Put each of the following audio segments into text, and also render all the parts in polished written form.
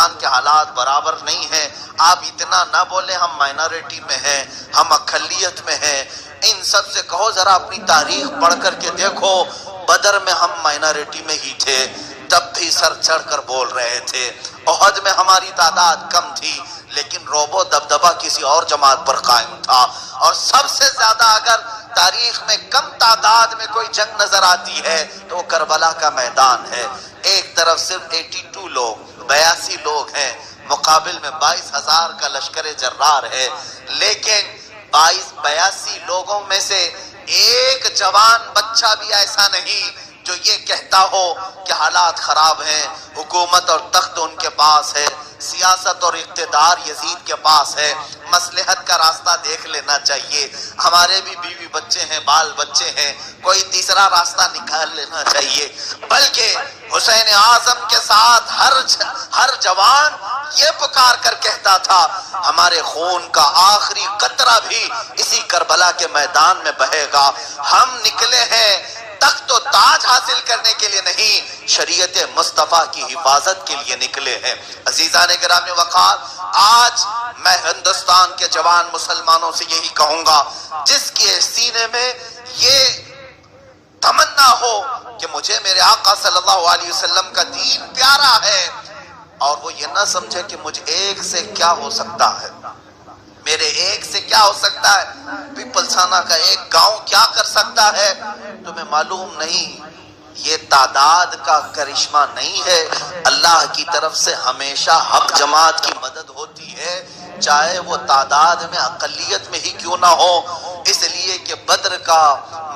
ہندوستان کے حالات برابر نہیں ہیں. آپ اتنا نہ بولیں ہم مائنورٹی میں ہیں، ہم اقلیت میں ہیں. ان سب سے کہو ذرا اپنی تاریخ پڑھ کر کے دیکھو، بدر میں ہم مائنورٹی میں ہی تھے، تب بھی سر چڑھ کر بول رہے تھے. احد میں ہماری تعداد کم تھی لیکن روب و دبدبہ کسی اور جماعت پر قائم تھا. اور سب سے زیادہ اگر تاریخ میں کم تعداد میں کوئی جنگ نظر آتی ہے تو وہ کربلا کا میدان ہے. ایک طرف صرف 82 لوگ 82 لوگ ہیں، مقابل میں 22,000 کا لشکر جرار ہے. لیکن 82 لوگوں میں سے ایک جوان بچہ بھی ایسا نہیں جو یہ کہتا ہو کہ حالات خراب ہیں، حکومت اور تخت ان کے پاس ہے، سیاست اور اقتدار یزید کے پاس ہے، مصلحت کا راستہ دیکھ لینا چاہیے، ہمارے بھی بیوی بچے ہیں، بال بچے ہیں، کوئی تیسرا راستہ نکال لینا چاہیے. بلکہ حسین اعظم کے ساتھ ہر جوان یہ پکار کر کہتا تھا ہمارے خون کا آخری قطرہ بھی اسی کربلا کے میدان میں بہے گا. ہم نکلے ہیں تخت و تاج حاصل کرنے کے لیے نہیں، شریعت مصطفیٰ کی حفاظت کے لیے نکلے ہیں. عزیزان گرامی وقار، آج میں ہندوستان کے جوان مسلمانوں سے یہی کہوں گا جس کے سینے میں یہ تمنا ہو کہ مجھے میرے آقا صلی اللہ علیہ وسلم کا دین پیارا ہے، اور وہ یہ نہ سمجھے کہ مجھ ایک سے کیا ہو سکتا ہے، میرے ایک سے کیا ہو سکتا ہے، پیپلسانہ کا ایک گاؤں کیا کر سکتا ہے. تمہیں معلوم نہیں یہ تعداد کا کرشمہ نہیں ہے، اللہ کی طرف سے ہمیشہ حق جماعت کی مدد ہوتی ہے، چاہے وہ تعداد میں اقلیت میں ہی کیوں نہ ہو. اس لیے کہ بدر کا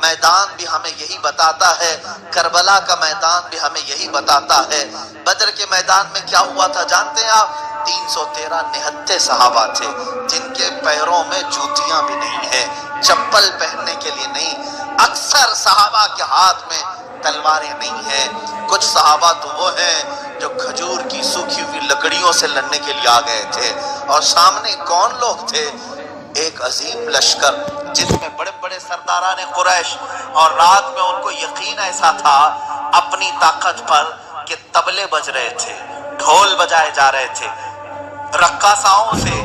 میدان بھی ہمیں یہی بتاتا ہے، کربلا کا میدان بھی ہمیں یہی بتاتا ہے. بدر کے میدان میں کیا ہوا تھا جانتے ہیں آپ؟ 313 نہتے صحابہ تھے جن کے پیروں میں جوتیاں بھی نہیں ہیں، چپل پہننے کے لیے نہیں. اکثر صحابہ کے ہاتھ میں تلواریں نہیں ہیں. کچھ صحابہ تو وہ ہیں جو کھجور کی سوکھی ہوئی لکڑیوں سے لڑنے کے لیے آ گئے تھے. اور سامنے کون لوگ تھے؟ ایک عظیم لشکر جس میں بڑے بڑے سرداران قریش، اور رات میں ان کو یقین ایسا تھا اپنی طاقت پر کہ طبلے بج رہے تھے، ڈھول بجائے جا رہے تھے، رقاصاؤں سے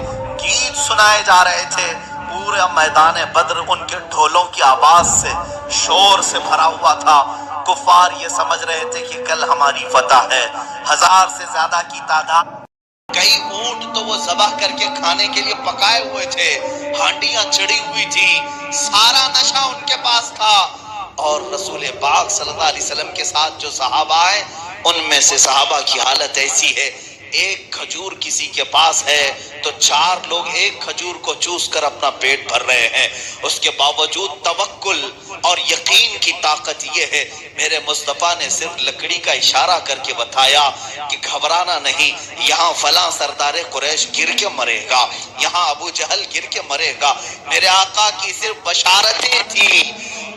گیت سنائے جا رہے تھے. پورا میدان بدر ان کے ڈھولوں کی آواز سے، شور سے بھرا ہوا تھا. کفار یہ سمجھ رہے تھے کہ کل ہماری فتح ہے. 1000 سے زیادہ کی تعداد، کئی اونٹ تو وہ ذبح کر کے کھانے کے لیے پکائے ہوئے تھے، ہانڈیاں چڑھی ہوئی تھی، سارا نشہ ان کے پاس تھا. اور رسول پاک صلی اللہ علیہ وسلم کے ساتھ جو صحابہ ہیں ان میں سے صحابہ کی حالت ایسی ہے، ایک کھجور کسی کے پاس ہے تو 4 لوگ ایک کھجور کو چوس کر اپنا پیٹ بھر رہے ہیں. اس کے باوجود توکل اور یقین کی طاقت یہ ہے. میرے مصطفیٰ نے صرف لکڑی کا اشارہ کر کے بتایا کہ گھبرانا نہیں، یہاں فلاں سردار قریش گر کے مرے گا، یہاں ابو جہل گر کے مرے گا. میرے آقا کی صرف بشارتیں تھی،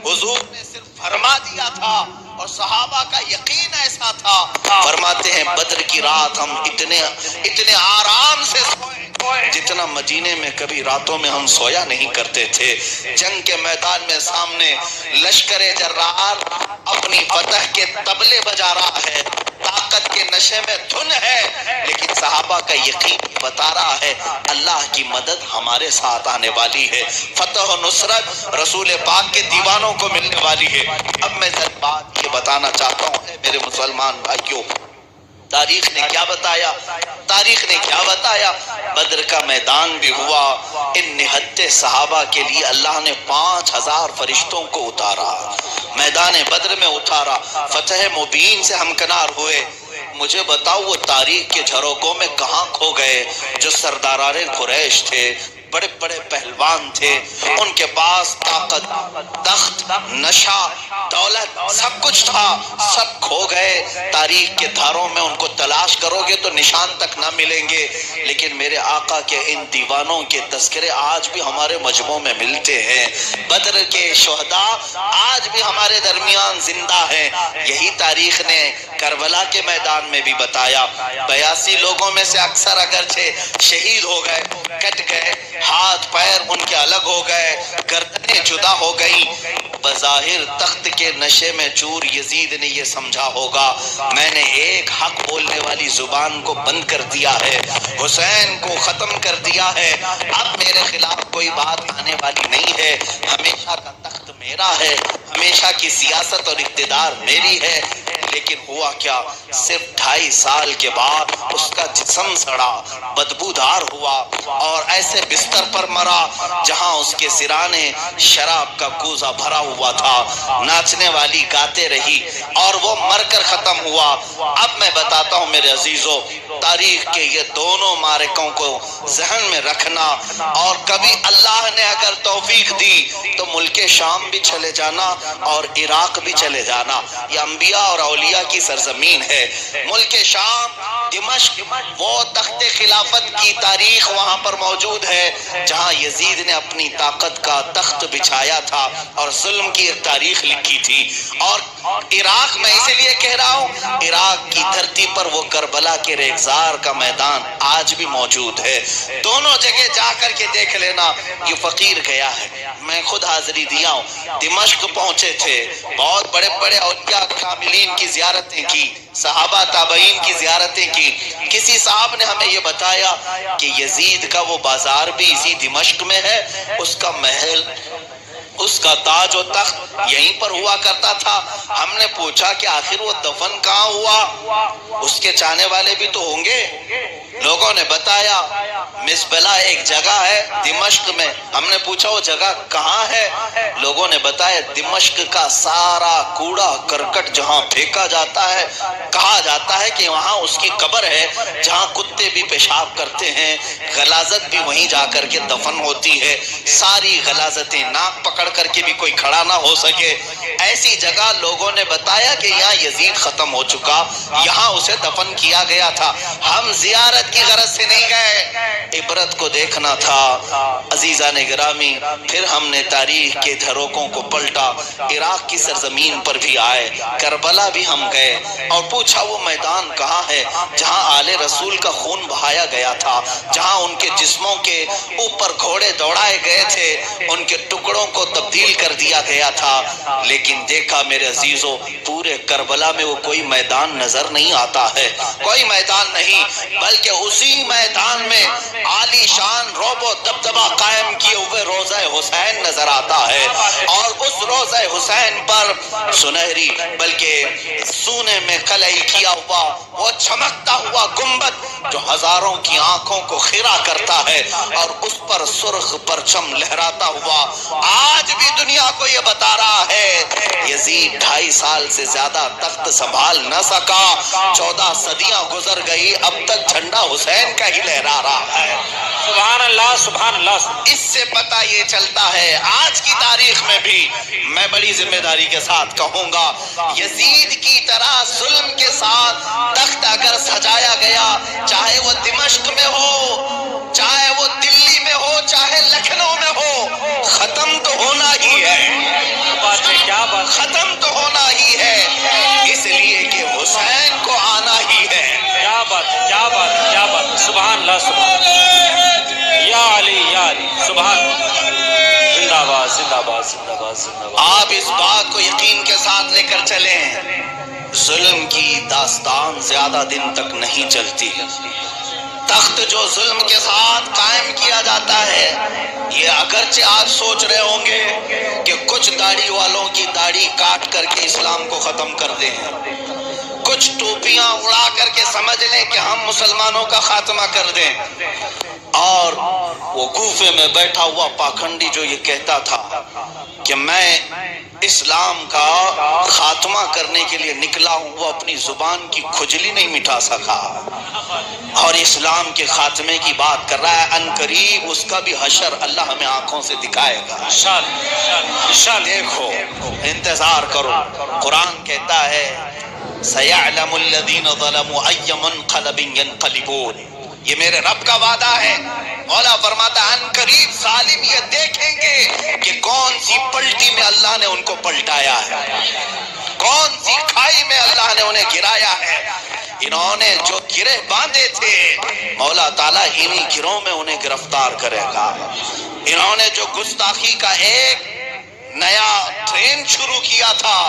حضور نے صرف فرما دیا تھا اور صحابہ کا یقین ایسا تھا. فرماتے ہیں بدر کی رات ہم اتنے آرام سے سوئے جتنا مدینے میں کبھی راتوں میں ہم سویا نہیں کرتے تھے. جنگ کے میدان میں سامنے لشکر جرار اپنی فتح کے طبلے بجا رہا ہے، طاقت کے نشے میں دھن ہے، لیکن صحابہ کا یقین بتا رہا ہے اللہ کی مدد ہمارے ساتھ آنے والی ہے، فتح و نصرت رسول پاک کے دیوانوں کو ملنے والی ہے. اب میں ذرا بات یہ بتانا چاہتا ہوں اے میرے مسلمان بھائیوں، تاریخ نے کیا بتایا؟ تاریخ نے کیا بتایا؟ بدر کا میدان بھی ہوا، ان نہتے صحابہ کے لیے اللہ نے 5000 فرشتوں کو اتارا، میدان بدر میں اتارا، فتح مبین سے ہمکنار ہوئے. مجھے بتاؤ وہ تاریخ کے جھروکوں میں کہاں کھو گئے جو سرداران قریش تھے، بڑے بڑے پہلوان تھے، ان کے پاس طاقت، تخت، نشہ، دولت سب کچھ تھا، سب کھو گئے. تاریخ کے دھاروں میں ان کو تلاش کرو گے تو نشان تک نہ ملیں گے. لیکن میرے آقا کے ان دیوانوں کے تذکرے آج بھی ہمارے مجموع میں ملتے ہیں. بدر کے شہداء آج بھی ہمارے درمیان زندہ ہیں. یہی تاریخ نے کربلا کے میدان میں بھی بتایا 82 لوگوں میں سے اکثر اگرچہ شہید ہو گئے، کٹ گئے، ہاتھ پیر ان کے الگ ہو گئے، گردنیں جدا ہو گئی، بظاہر تخت کے نشے میں چور یزید نے یہ سمجھا ہوگا میں نے ایک حق بولنے والی زبان کو بند کر دیا ہے، حسین کو ختم کر دیا ہے، اب میرے خلاف کوئی بات آنے والی نہیں ہے، ہمیشہ کا تخت میرا ہے، ہمیشہ کی سیاست اور اقتدار میری ہے۔ لیکن ہوا کیا، صرف 2.5 سال کے بعد اس کا جسم سڑا، بدبودار ہوا اور ایسے بستر پر مرا جہاں اس کے سرانے شراب کا کوزہ بھرا ہوا تھا، ناچنے والی گاتے رہی اور وہ مر کر ختم ہوا۔ اب میں بتاتا ہوں میرے عزیزو، تاریخ کے یہ دونوں معرکوں کو ذہن میں رکھنا، اور کبھی اللہ نے اگر توفیق دی تو ملک شام بھی چلے جانا اور عراق بھی چلے جانا، یہ انبیاء اور اولیاء کی سرزمین ہے۔ ملک شام، دمشق، وہ تخت خلافت کی تاریخ وہاں پر موجود ہے جہاں یزید نے اپنی طاقت کا تخت بچھایا تھا اور ظلم کی ایک تاریخ لکھی تھی۔ اور عراق میں اسی لیے کہہ رہا ہوں، عراق کی دھرتی پر وہ کربلا کے ریگزار کا میدان آج بھی موجود ہے، دونوں جگہ جا کر کے دیکھ لینا۔ یہ فقیر گیا ہے، میں خود حاضری دیا ہوں، دمشق پہنچے تھے، بہت بڑے بڑے اولیاء کاملین کی زیارتیں کی، صحابہ تابعین کی زیارتیں کی۔ کسی صاحب نے ہمیں یہ بتایا کہ یزید کا وہ بازار بھی اسی دمشق میں ہے، اس کا محل، اس کا تاج و تخت یہیں پر ہوا کرتا تھا۔ ہم نے پوچھا کہ آخر وہ دفن کہاں ہوا، اس کے چاہنے والے بھی تو ہوں گے۔ لوگوں نے بتایا مزبلہ ایک جگہ ہے دمشق میں۔ ہم نے پوچھا وہ جگہ کہاں ہے، لوگوں نے بتایا دمشق کا سارا کوڑا کرکٹ جہاں پھینکا جاتا ہے، کہا جاتا ہے کہ وہاں اس کی قبر ہے جہاں کتے بھی پیشاب کرتے ہیں، غلاظت بھی وہیں جا کر کے دفن ہوتی ہے، ساری غلاظتیں ناک پکڑ کر کے بھی کوئی کھڑا نہ ہو سکے، ایسی جگہ لوگوں نے بتایا کہ یہاں یزید ختم ہو چکا، یہاں اسے دفن کیا گیا تھا۔ ہم زیارت کی غرض سے نہیں گئے، عبرت کو دیکھنا تھا۔ عزیزان گرامی، پھر ہم نے تاریخ کے دھروکوں کو پلٹا، عراق کی سرزمین پر بھی آئے، کربلا بھی ہم گئے اور پوچھا وہ میدان کہاں ہے جہاں آل رسول کا خون بہایا گیا تھا، جہاں ان کے جسموں کے اوپر گھوڑے دوڑائے گئے تھے، ان کے ٹکڑوں کو تبدیل کر دیا گیا تھا۔ لیکن دیکھا میرے عزیزو، پورے کربلا میں وہ کوئی میدان نظر نہیں آتا ہے، کوئی میدان نہیں، بلکہ اسی میدان میں عالی شان رعب و دبدبہ قائم کیے ہوئے روضہ حسین نظر آتا ہے، اور اس روضہ حسین پر سنہری بلکہ سونے میں قلعی کیا ہوا وہ چمکتا ہوا گنبد جو ہزاروں کی آنکھوں کو خیرہ کرتا ہے، اور اس پر سرخ پرچم لہراتا ہوا آج بھی دنیا کو یہ بتا رہا ہے یزید 2.5 سال سے زیادہ تخت سنبھال نہ سکا، 14 صدیاں گزر گئی، اب تک جھنڈا حسین کا ہی لہرا رہا ہے۔ سبحان اللہ، سبحان اللہ۔ اس سے پتہ یہ چلتا ہے آج کی تاریخ میں بھی میں بڑی ذمہ داری کے ساتھ کہوں گا، یزید کی طرح ظلم کے ساتھ تخت اگر سجایا گیا، چاہے وہ دمشق میں ہو، چاہے وہ دلی میں ہو، چاہے لکھنؤ میں ہو، ختم تو ہونا ہی ہے، ختم تو ہونا ہی ہے، اس لیے کہ حسین کو آنا ہی ہے۔ کیا بات، کیا بات، کیا بات، سبحان اللہ، سبحان اللہ، یا علی، یا علی، سبحان اللہ، زندہ باد، زندہ باد، زندہ باد، زندہ باد۔ آپ اس بات کو یقین کے ساتھ لے کر چلیں، ظلم کی داستان زیادہ دن تک نہیں چلتی، تخت جو ظلم کے ساتھ قائم کیا جاتا ہے، یہ اگرچہ آج سوچ رہے ہوں گے کہ کچھ داڑھی والوں کی داڑھی کاٹ کر کے اسلام کو ختم کر دیں، کچھ ٹوپیاں اڑا کر کے سمجھ لیں کہ ہم مسلمانوں کا خاتمہ کر دیں، اور وہ کوفے میں بیٹھا ہوا پاکھنڈی جو یہ کہتا تھا کہ میں اسلام کا خاتمہ کرنے کے لیے نکلا ہوں، وہ اپنی زبان کی کھجلی نہیں مٹا سکا اور اسلام کے خاتمے کی بات کر رہا ہے۔ ان قریب اس کا بھی حشر اللہ ہمیں آنکھوں سے دکھائے گا، انشاءاللہ۔ دیکھو، انتظار کرو، قرآن کہتا ہے سَيَعْلَمُ الَّذِينَ ظَلَمُوا أَيَّ مُنْقَلَبٍ يَنْقَلِبُونَ، یہ میرے رب کا وعدہ ہے۔ مولا فرماتا ہے ان قریب ظالم یہ دیکھیں گے کہ کون سی پلٹی میں اللہ نے ان کو پلٹایا ہے۔ کون سی کھائی میں اللہ نے انہیں گرایا ہے؟ انہوں نے جو گرہ باندھے تھے مولا تعالیٰ انہی گروہ میں انہیں گرفتار کرے گا۔ انہوں نے جو گستاخی کا ایک نیا ٹرین شروع کیا تھا،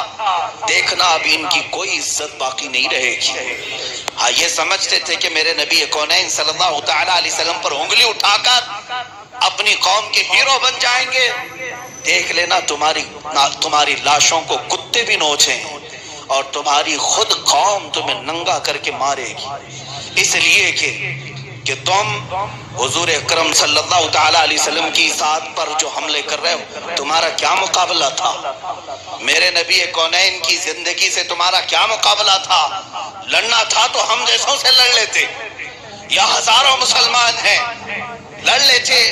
دیکھنا اب ان کی کوئی عزت باقی نہیں رہے گی۔ ہاں یہ سمجھتے تھے کہ میرے نبی کونین صلی اللہ تعالیٰ علیہ وسلم پر انگلی اٹھا کر اپنی قوم کے ہیرو بن جائیں گے۔ دیکھ لینا تمہاری لاشوں کو کتے بھی نوچیں اور تمہاری خود قوم تمہیں ننگا کر کے مارے گی، اس لیے کہ تم حضور اکرم صلی اللہ تعالیٰ علیہ وسلم کی ذات پر جو حملے کر رہے ہو، تمہارا کیا مقابلہ تھا؟ میرے نبی کونین کی زندگی سے تمہارا کیا مقابلہ تھا؟ لڑنا تھا تو ہم جیسوں سے لڑ لیتے، یا ہزاروں مسلمان ہیں لڑ لیتے۔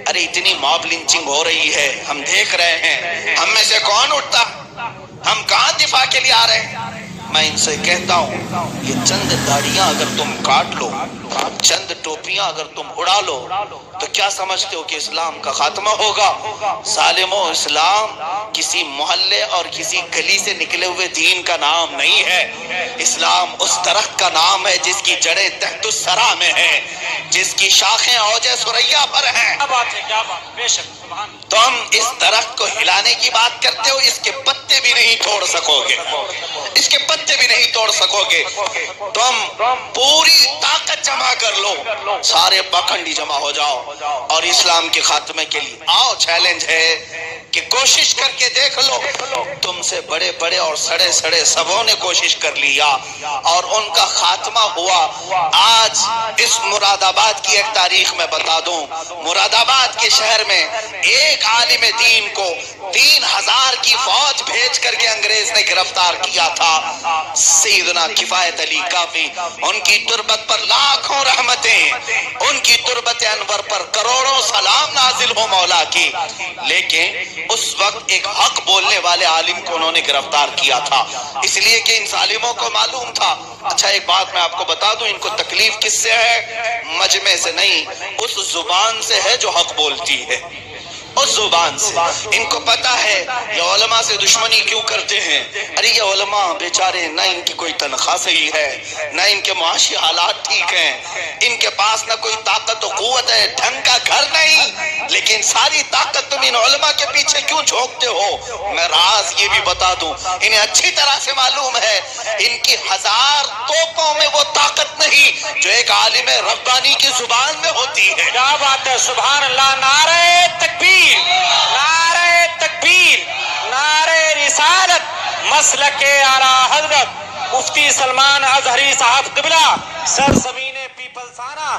ارے اتنی موب لنچنگ ہو رہی ہے، ہم دیکھ رہے ہیں، ہم میں سے کون اٹھتا؟ ہم کہاں دفاع کے لیے آ رہے ہیں؟ میں ان سے کہتا ہوں یہ چند داڑیاں اگر تم کاٹ لو، چند ٹوپیاں اگر تم اڑا لو تو کیا سمجھتے ہو کہ اسلام کا خاتمہ ہوگا؟ ظالمو، اسلام کسی محلے اور کسی گلی سے نکلے ہوئے دین کا نام نہیں ہے۔ اسلام اس درخت کا نام ہے جس کی جڑیں تحت الثری میں ہیں، جس کی شاخیں اوج ثریا پر ہیں۔ کیا بات ہے، کیا بات، بے شک، سبحان۔ تم اس درخت کو ہلانے کی بات کرتے ہو، اس کے پتے بھی نہیں توڑ سکو گے، اس کے پتے بھی نہیں توڑ سکو گے۔ تم پوری طاقت جمع کر لو، سارے پاکھنڈی جمع ہو جاؤ اور اسلام کے خاتمے کے لیے آؤ۔ چیلنج ہے کہ کوشش کر کے دیکھ لو۔ تم سے بڑے بڑے اور سڑے سڑے سبوں نے کوشش کر لیا اور ان کا خاتمہ ہوا۔ آج اس مراد آباد کی ایک تاریخ میں بتا دوں، مراد آباد کے شہر میں ایک عالم دین کو 3000 کی فوج بھیج کر کے انگریز نے گرفتار کیا تھا، سیدنا کفایت علی کافی۔ ان کی تربت پر لاکھوں رحمتیں، ان کی تربت انور پر کروڑوں سلام نازل ہو مولا کی، لیکن اس وقت ایک حق بولنے والے عالم کو انہوں نے گرفتار کیا تھا، اس لیے کہ ان ظالموں کو معلوم تھا۔ اچھا ایک بات میں آپ کو بتا دوں، ان کو تکلیف کس سے ہے؟ مجمع سے نہیں، اس زبان سے ہے جو حق بولتی ہے، اس زبان سے۔ ان کو پتا ہے یہ علماء سے دشمنی کیوں کرتے ہیں۔ ارے یہ علماء بیچارے، نہ ان کی کوئی تنخواہ صحیح ہے، نہ ان کے معاشی حالات ٹھیک ہیں، ان کے پاس نہ کوئی طاقت و قوت ہے، ڈھنگ کا گھر نہیں، لیکن ساری طاقت تم ان علماء کے پیچھے کیوں جھونکتے ہو؟ میں راز یہ بھی بتا دوں، انہیں اچھی طرح سے معلوم ہے ان کی 1000 توپوں میں وہ طاقت نہیں جو ایک عالم ربانی کی زبان میں ہوتی ہے۔ کیا بات ہے، سبحان اللہ، نعرہ تکبیر، نعرہ تکبیر، نعرہ رسالت، مسلک اعلیٰ حضرت مفتی سلمان ازہری صاحب قبلہ، سرزمین پیپلسانہ۔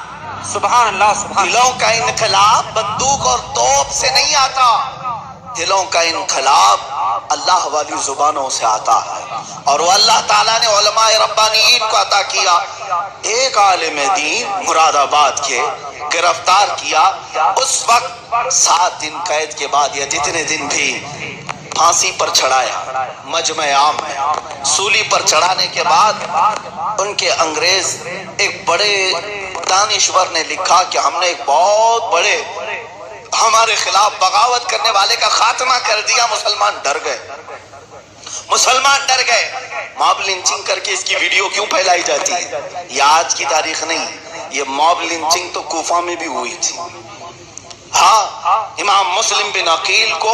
سبحان اللہ، سبحان اللہ۔ دلوں کا انقلاب بندوق اور توپ سے نہیں آتا، دلوں کا انقلاب اللہ والی زبانوں سے آتا ہے، اور وہ اللہ تعالیٰ نے علماء ربانیین کو عطا کیا۔ ایک عالم دین مراد آباد کے گرفتار کیا، اس وقت 7 دن قید کے بعد یا جتنے دن بھی پھانسی پر چڑھایا، مجمع عام میں سولی پر چڑھانے کے بعد ان کے انگریز ایک بڑے دانشور نے لکھا کہ ہم نے ایک بہت بڑے ہمارے خلاف بغاوت کرنے والے کا خاتمہ کر دیا۔ مسلمان ڈر گئے، مسلمان ڈر گئے۔ موب لنچنگ کر کے اس کی ویڈیو کیوں پھیلائی جاتی ہے؟ یہ آج کی تاریخ نہیں، یہ موب لنچنگ تو کوفہ میں بھی ہوئی تھی۔ ہاں، امام مسلم بن عقیل کو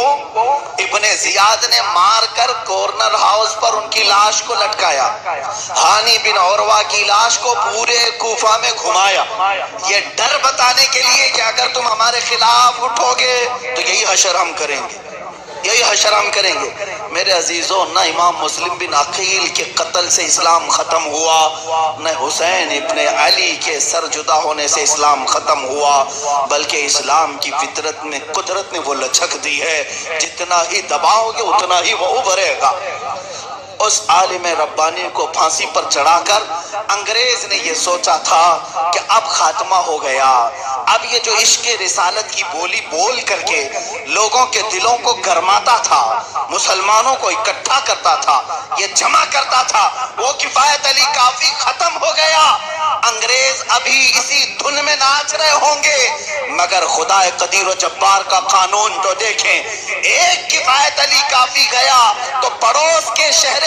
ابن زیاد نے مار کر کورنر ہاؤس پر ان کی لاش کو لٹکایا، ہانی بن عروہ کی لاش کو پورے کوفہ میں گھمایا، یہ ڈر بتانے کے لیے کہ اگر تم ہمارے خلاف اٹھو گے تو یہی حشر ہم کریں گے، یہی حشر ہم کریں گے۔ میرے عزیزوں، نہ امام مسلم بن عقیل کے قتل سے اسلام ختم ہوا، نہ حسین ابن علی کے سر جدا ہونے سے اسلام ختم ہوا، بلکہ اسلام کی فطرت میں قدرت نے وہ لچک دی ہے، جتنا ہی دباؤ گے اتنا ہی وہ ابھرے گا۔ اس عالم ربانی کو پھانسی پر چڑھا کر انگریز نے یہ سوچا تھا کہ اب خاتمہ ہو گیا، اب یہ جو عشق رسالت کی بولی بول کر کے لوگوں کے دلوں کو گرماتا تھا، مسلمانوں کو اکٹھا کرتا تھا، یہ جمع کرتا تھا، وہ کفایت علی کافی ختم ہو گیا۔ انگریز ابھی اسی دھن میں ناچ رہے ہوں گے، مگر خدا قدیر و جبار کا قانون تو دیکھیں، ایک کفایت علی کافی گیا تو پڑوس کے شہر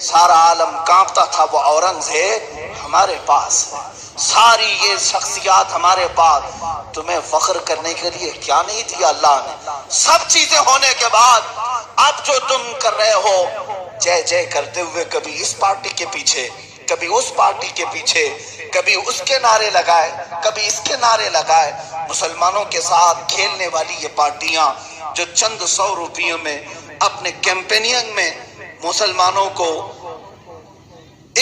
سارا عالم کانپتا تھا، وہ اورنگزیب ہمارے پاس ہے، ساری یہ شخصیات ہمارے پاس، تمہیں فخر کرنے کے لیے کیا نہیں دیا اللہ نے؟ سب چیزیں ہونے کے بعد اب جو تم کر رہے ہو جے جے کرتے ہوئے، کبھی اس پارٹی کے پیچھے، کبھی اس پارٹی کے پیچھے، کبھی اس کے نعرے لگائے، کبھی اس کے نعرے لگائے، مسلمانوں کے ساتھ کھیلنے والی یہ پارٹیاں جو چند 100 روپیوں میں اپنے کیمپیننگ میں مسلمانوں کو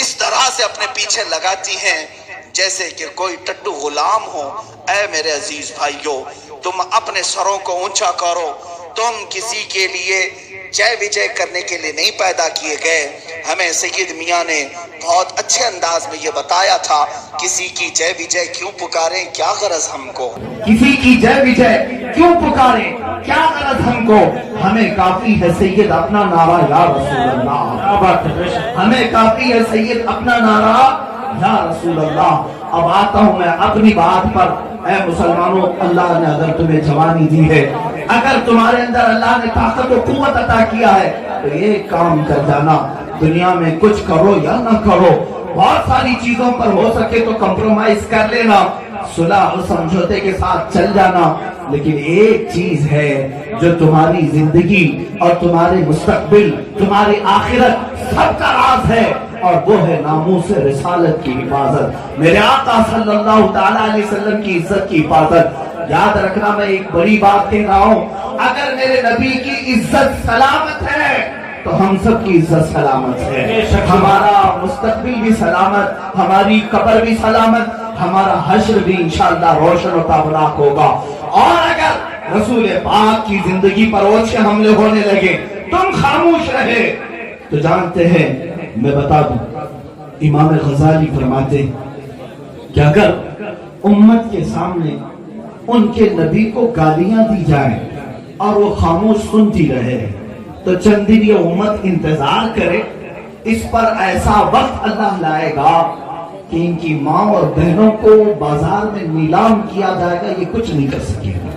اس طرح سے اپنے پیچھے لگاتی ہیں جیسے کہ کوئی ٹٹو غلام ہو۔ اے میرے عزیز بھائیو، تم اپنے سروں کو اونچا کرو، تم کسی کے لیے جے وجے کرنے کے لیے نہیں پیدا کیے گئے۔ ہمیں سید میاں نے بہت اچھے انداز میں یہ بتایا تھا، کسی کی جے وجے کیوں پکاریں، کیا غرض ہم کو، کسی کی جے وجے کیوں پکاریں، کیا غرض ہم کو، ہمیں کافی ہے سید اپنا نعرہ یا رسول اللہ، ہمیں کافی ہے سید اپنا نعرہ یا رسول اللہ۔ اب آتا ہوں میں اپنی بات پر۔ اے مسلمانوں، اللہ نے اگر تمہیں جوانی دی ہے، اگر تمہارے اندر اللہ نے طاقت و قوت عطا کیا ہے، تو ایک کام کر جانا، دنیا میں کچھ کرو یا نہ کرو، بہت ساری چیزوں پر ہو سکے تو کمپرومائز کر لینا، صلح اور سمجھوتے کے ساتھ چل جانا، لیکن ایک چیز ہے جو تمہاری زندگی اور تمہارے مستقبل، تمہاری آخرت سب کا راز ہے، اور وہ ہے ناموس رسالت کی حفاظت، میرے آقا صلی اللہ تعالیٰ علیہ وسلم کی عزت کی حفاظت۔ یاد رکھنا، میں ایک بڑی بات کہہ رہا ہوں، اگر میرے نبی کی عزت سلامت ہے تو ہم سب کی عزت سلامت ہے، ہمارا مستقبل بھی سلامت، ہماری قبر بھی سلامت، ہمارا حشر بھی انشاءاللہ روشن و تابناک ہوگا۔ اور اگر رسول پاک کی زندگی پر اوچھے حملے ہونے لگے، تم خاموش رہے، تو جانتے ہیں، میں بتا دوں، امام غزالی فرماتے کہ اگر امت کے سامنے ان کے نبی کو گالیاں دی جائیں اور وہ خاموش سنتی رہے تو چند دن یہ امت انتظار کرے، اس پر ایسا وقت اللہ لائے گا کہ ان کی ماں اور بہنوں کو بازار میں نیلام کیا جائے گا، یہ کچھ نہیں کر سکے گا،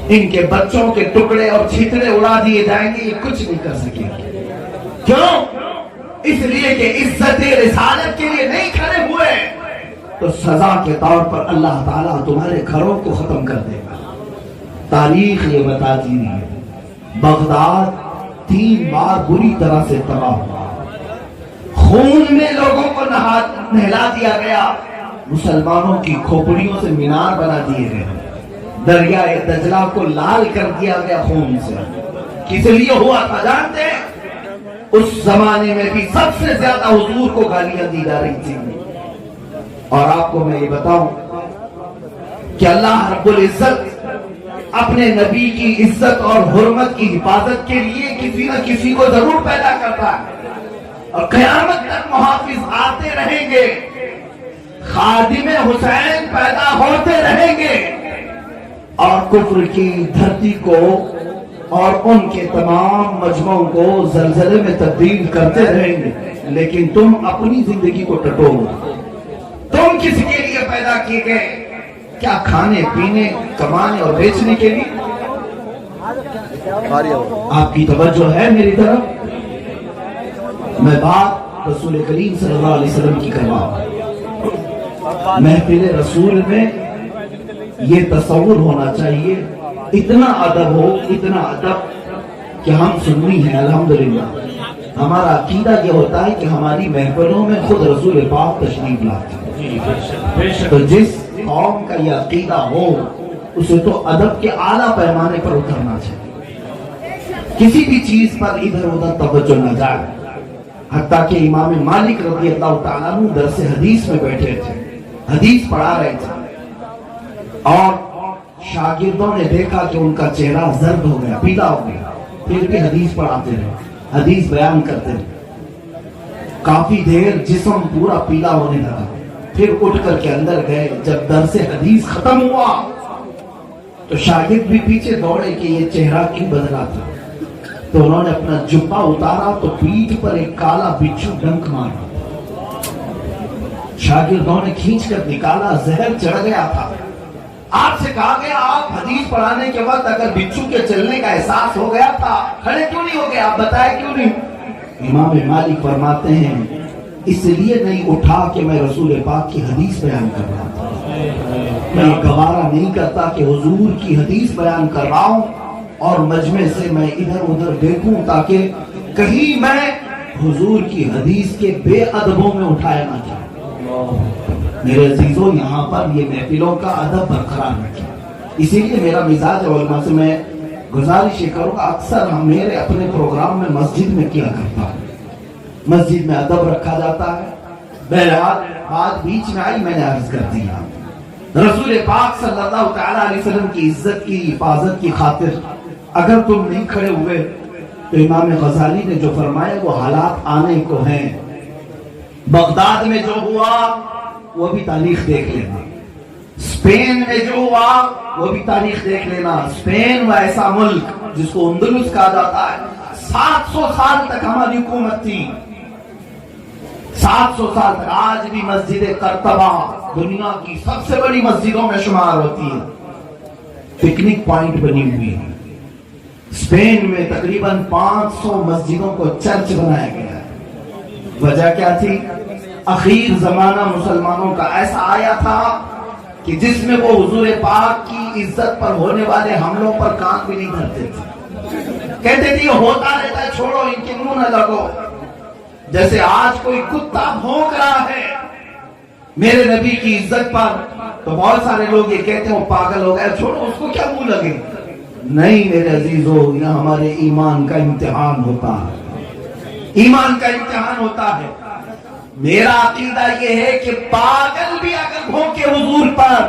ان کے بچوں کے ٹکڑے اور چھترے اڑا دیے جائیں گے، یہ کچھ نہیں کر سکے گا۔ کیوں؟ اس لیے کہ عزت رسالت کے لیے نہیں کھڑے ہوئے، تو سزا کے طور پر اللہ تعالیٰ تمہارے گھروں کو ختم کر دے گا۔ تاریخ یہ بتاتی ہے، بغداد 3 بار بری طرح سے تباہ ہوا، خون میں لوگوں کو نہلا دیا گیا، مسلمانوں کی کھوپڑیوں سے مینار بنا دیے گئے، دریائے دجلہ کو لال کر دیا گیا خون سے۔ کس لیے ہوا تھا جانتے ہیں؟ اس زمانے میں بھی سب سے زیادہ حضور کو گالیاں دی جا رہی تھی۔ اور آپ کو میں یہ بتاؤں کہ اللہ رب العزت اپنے نبی کی عزت اور حرمت کی حفاظت کے لیے کسی نہ کسی کو ضرور پیدا کرتا ہے، اور قیامت تک محافظ آتے رہیں گے، خادم حسین پیدا ہوتے رہیں گے، اور کفر کی دھرتی کو اور ان کے تمام مجموعوں کو زلزلے میں تبدیل کرتے رہیں گے، لیکن تم اپنی زندگی کو ٹٹولو۔ تم کس کے لیے پیدا کیے گئے؟ کیا کھانے پینے، کمانے اور بیچنے کے لیے؟ آپ کی توجہ ہے میری طرف؟ میں بات رسول کریم صلی اللہ علیہ وسلم کی کرواؤں۔ محفل رسول میں یہ تصور ہونا چاہیے، اتنا ادب ہو، اتنا ادب کہ ہم سنی ہیں الحمدللہ۔ ہمارا عقیدہ یہ ہوتا ہے کہ ہماری محفلوں میں خود رسول پاک تشریف لاتے ہیں، تو جس قوم کا یہ عقیدہ ہو اسے تو ادب کے اعلیٰ پیمانے پر اترنا چاہیے، کسی بھی چیز پر ادھر ادھر توجہ نہ جائے۔ حتیٰ کہ امام مالک رضی اللہ تعالیٰ عنہ درس حدیث میں بیٹھے تھے، حدیث پڑھا رہے تھے، اور شاگردوں نے دیکھا کہ ان کا چہرہ زرد ہو گیا، پیلا ہو گیا، پھر بھی حدیث پڑھاتے رہے، حدیث بیان کرتے رہے، کافی دیر جسم پورا پیلا ہونے لگا، پھر اٹھ کر کے اندر گئے۔ جب درس حدیث ختم ہوا تو شاگرد بھی پیچھے دوڑے کہ یہ چہرہ کیوں بدلا تھا، تو انہوں نے اپنا جبہ اتارا تو پیٹھ پر ایک کالا بچھو ڈنک مارا، شاگردوں نے کھینچ کر نکالا، زہر چڑھ گیا تھا۔ آپ سے کہا گیا آپ حدیث پڑھانے کے وقت اگر بچھو کے چلنے کا احساس ہو گیا تھا، کھڑے کیوں نہیں ہو گئے؟ آپ بتائے کیوں نہیں؟ امام مالک فرماتے ہیں اس لیے نہیں اٹھا کہ میں رسول پاک کی حدیث بیان کر رہا تھا، میں گوارا نہیں کرتا کہ حضور کی حدیث بیان کر رہا ہوں اور مجمع سے میں ادھر ادھر دیکھوں تاکہ کہیں میں حضور کی حدیث کے بے ادبوں میں اٹھایا نہ جاؤں۔ میرے عزیزوں، یہاں پر یہ محفلوں کا ادب برقرار رکھیں۔ اسی لیے میرا مزاج علماء سے میں گزارش یہ کروں گا، اکثر ہم میرے اپنے پروگرام میں مسجد میں کیا کرتا ہوں، مسجد میں ادب رکھا جاتا ہے۔ بہرحال بات بیچ میں آئی، میں نے عرض کر دیا رسول پاک صلی اللہ تعالیٰ علیہ وسلم کی عزت کی حفاظت کی خاطر اگر تم نہیں کھڑے ہوئے تو امام غزالی نے جو فرمایا وہ حالات آنے کو ہیں۔ بغداد میں جو ہوا وہ بھی تاریخ دیکھ لینا، اسپین میں جو ہوا وہ بھی تاریخ دیکھ لینا۔ اسپین وہ ایسا ملک جس کو اندلس کہا جاتا ہے، 700 سال تک ہماری حکومت تھی، 700 سال تک۔ آج بھی مسجد قرطبہ دنیا کی سب سے بڑی مسجدوں میں شمار ہوتی ہے، پکنک پوائنٹ بنی ہوئی ہے۔ اسپین میں تقریباً 500 مسجدوں کو چرچ بنایا گیا ہے۔ وجہ کیا تھی؟ اخیر زمانہ مسلمانوں کا ایسا آیا تھا کہ جس میں وہ حضور پاک کی عزت پر ہونے والے حملوں پر کان بھی نہیں دھرتے تھے، کہتے تھے یہ ہوتا رہتا ہے، چھوڑو ان کے منہ نہ لگو۔ جیسے آج کوئی کتا بھونک رہا ہے میرے نبی کی عزت پر تو بہت سارے لوگ یہ کہتے ہیں وہ پاگل ہو گئے، چھوڑو اس کو کیا منہ لگے۔ نہیں میرے عزیزو، یہ ہمارے ایمان کا امتحان ہوتا ہے، ایمان کا امتحان ہوتا ہے۔ میرا عقیدہ یہ ہے کہ پاگل بھی اگر بھونکے حضور پر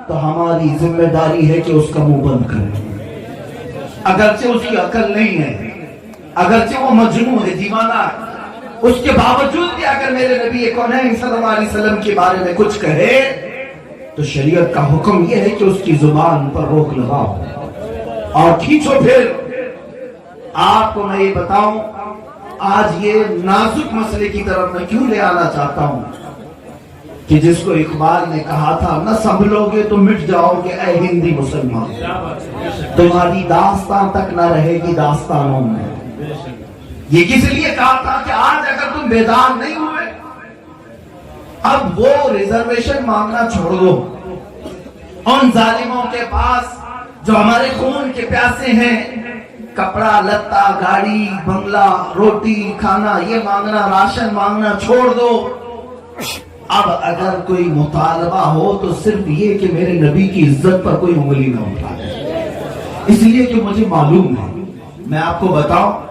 تو ہماری ذمہ داری ہے کہ اس کا منہ بند کریں، اگرچہ اس کی عقل نہیں ہے، اگرچہ وہ مجنون ہے، دیوانہ ہے، اس کے باوجود بھی اگر میرے نبی کونین صلی اللہ علیہ وسلم کے بارے میں کچھ کہے تو شریعت کا حکم یہ ہے کہ اس کی زبان پر روک لگاؤ اور کھینچو پھر۔ آپ کو میں یہ بتاؤں، آج یہ نازک مسئلے کی طرف میں کیوں لے آنا چاہتا ہوں کہ جس کو اقبال نے کہا تھا نہ سنبھلو گے تو مٹ جاؤ گے اے ہندی مسلمان، تمہاری داستان تک نہ رہے گی داستانوں میں۔ یہ کس لیے کہا تھا کہ آج اگر تم بیدار نہیں ہوئے، اب وہ ریزرویشن مانگنا چھوڑ دو۔ ان ظالموں کے پاس جو ہمارے خون کے پیاسے ہیں، کپڑا لتا گاڑی بنگلہ روٹی کھانا یہ مانگنا، راشن مانگنا چھوڑ دو۔ اب اگر کوئی مطالبہ ہو تو صرف یہ کہ میرے نبی کی عزت پر کوئی انگلی نہ اٹھائے، اس لیے کہ مجھے معلوم ہے، میں آپ کو بتاؤں،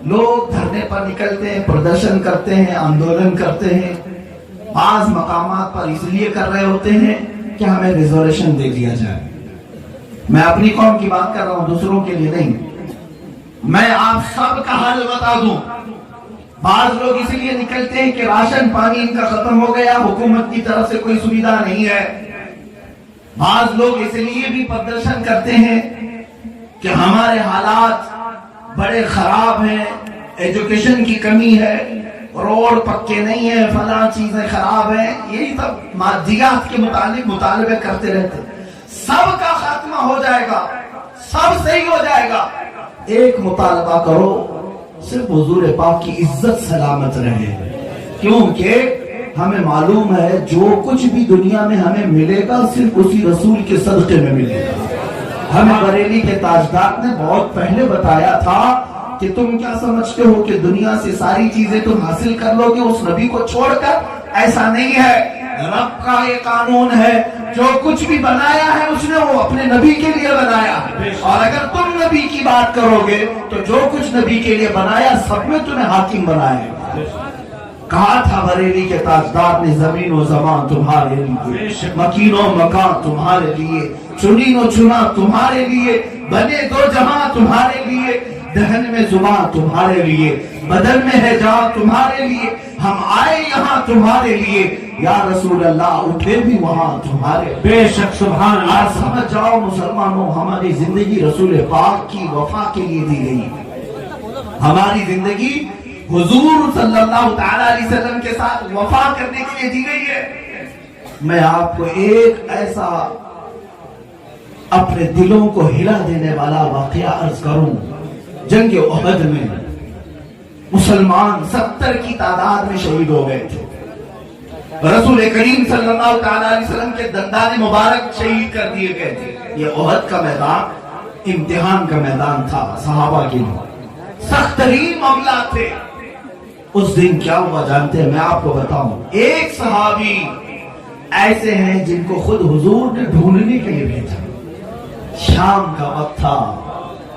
لوگ دھرنے پر نکلتے ہیں، پردرشن کرتے ہیں، آندولن کرتے ہیں، بعض مقامات پر اس لیے کر رہے ہوتے ہیں کہ ہمیں ریزرویشن دے دیا جائے۔ میں اپنی قوم کی بات کر رہا ہوں، دوسروں کے لیے نہیں۔ میں آپ سب کا حال بتا دوں، بعض لوگ اس لیے نکلتے ہیں کہ راشن پانی ان کا ختم ہو گیا، حکومت کی طرف سے کوئی سویدھا نہیں ہے۔ بعض لوگ اس لیے بھی پردرشن کرتے ہیں کہ ہمارے حالات بڑے خراب ہیں، ایجوکیشن کی کمی ہے، روڈ پکے نہیں ہیں، فلاں چیزیں خراب ہیں، یہی سب مادیات کے متعلق مطالبے کرتے رہتے ہیں۔ سب کا خاتمہ ہو جائے گا، سب صحیح ہو جائے گا، ایک مطالبہ کرو، صرف حضور پاک کی عزت سلامت رہے، کیونکہ ہمیں معلوم ہے جو کچھ بھی دنیا میں ہمیں ملے گا صرف اسی رسول کے صدقے میں ملے گا۔ ہمیں بریلی کے تاجدار نے بہت پہلے بتایا تھا کہ تم کیا سمجھتے ہو کہ دنیا سے ساری چیزیں تم حاصل کر لو گے اس نبی کو چھوڑ کر؟ ایسا نہیں ہے، رب کا یہ قانون ہے، جو کچھ بھی بنایا ہے اس نے وہ اپنے نبی کے لیے بنایا ہے، اور اگر تم نبی کی بات کرو گے تو جو کچھ نبی کے لیے بنایا سب میں تمہیں حاکم بنایا ہے۔ کہا تھا بریلی کے تاجدار نے زمین و زمان تمہارے لیے، مکین و مکان تمہارے لیے، چنین و چنا تمہارے لیے، بنے دو جہاں تمہارے لیے، دہن میں زبان تمہارے لیے، بدن میں ہے جان تمہارے لیے، ہم آئے یہاں تمہارے لیے، یا رسول اللہ اٹھے بھی وہاں تمہارے۔ بے شک سبحان اللہ۔ آج سمجھ جاؤ مسلمانوں، ہماری زندگی رسول پاک کی وفا کے لیے دی گئی، ہماری زندگی حضور صلی اللہ تعالیٰ علیہ وسلم کے ساتھ وفا کرنے کے لیے دی گئی ہے۔ میں آپ کو ایک ایسا اپنے دلوں کو ہلا دینے والا واقعہ عرض کروں۔ جنگ احد میں مسلمان 70 کی تعداد میں شہید ہو گئے تھے. رسول کریم صلی اللہ تعالی علیہ وسلم کے دندان مبارک شہید کر دیے گئے تھے. یہ احد کا میدان امتحان کا میدان تھا صحابہ کے لیے، سخت ترین معاملات تھے. اس دن کیا ہوا جانتے ہیں؟ میں آپ کو بتاؤں. ایک صحابی ایسے ہیں جن کو خود حضور نے ڈھونڈنے کے لیے بھیجا. شام کا وقت تھا،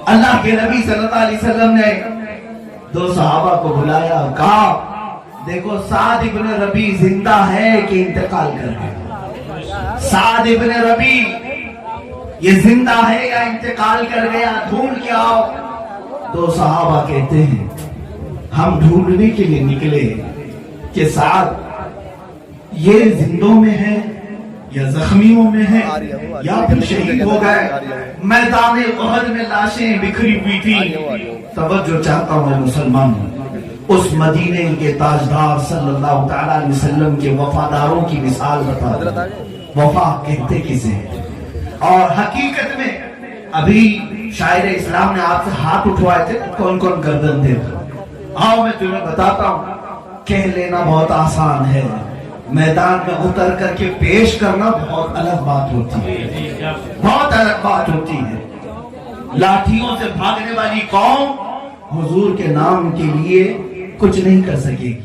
اللہ کے نبی صلی اللہ علیہ وسلم نے 2 صحابہ کو بلایا، کہا دیکھو سعد ابن ربی زندہ ہے کہ انتقال کر گیا؟ سعد ابن ربی یہ زندہ ہے یا انتقال کر گیا؟ ڈھونڈ کے آؤ. 2 صحابہ کہتے ہیں ہم ڈھونڈنے کے لیے نکلے کہ سعد یہ زندوں میں ہے یا زخمیوں میں ہے یا پھر شہید ہو گئے. میدان احد میں لاشیں بکھری ہوئی تھی. توجہ چاہتا ہوں مسلمان، اس مدینے کے تاجدار صلی اللہ تعالی علیہ وسلم کے وفاداروں کی مثال بتا. وفا کہتے کسے ہیں؟ اور حقیقت میں ابھی شاعر اسلام نے آپ سے ہاتھ اٹھوائے تھے، کون کون گردن دے گا؟ آؤ میں تمہیں بتاتا ہوں. کہہ لینا بہت آسان ہے، میدان میں اتر کر کے پیش کرنا بہت الگ بات ہوتی ہے، بہت الگ بات ہوتی ہے. لاٹھیوں سے بھاگنے والی قوم حضور کے نام کے لیے کچھ نہیں کر سکے گی.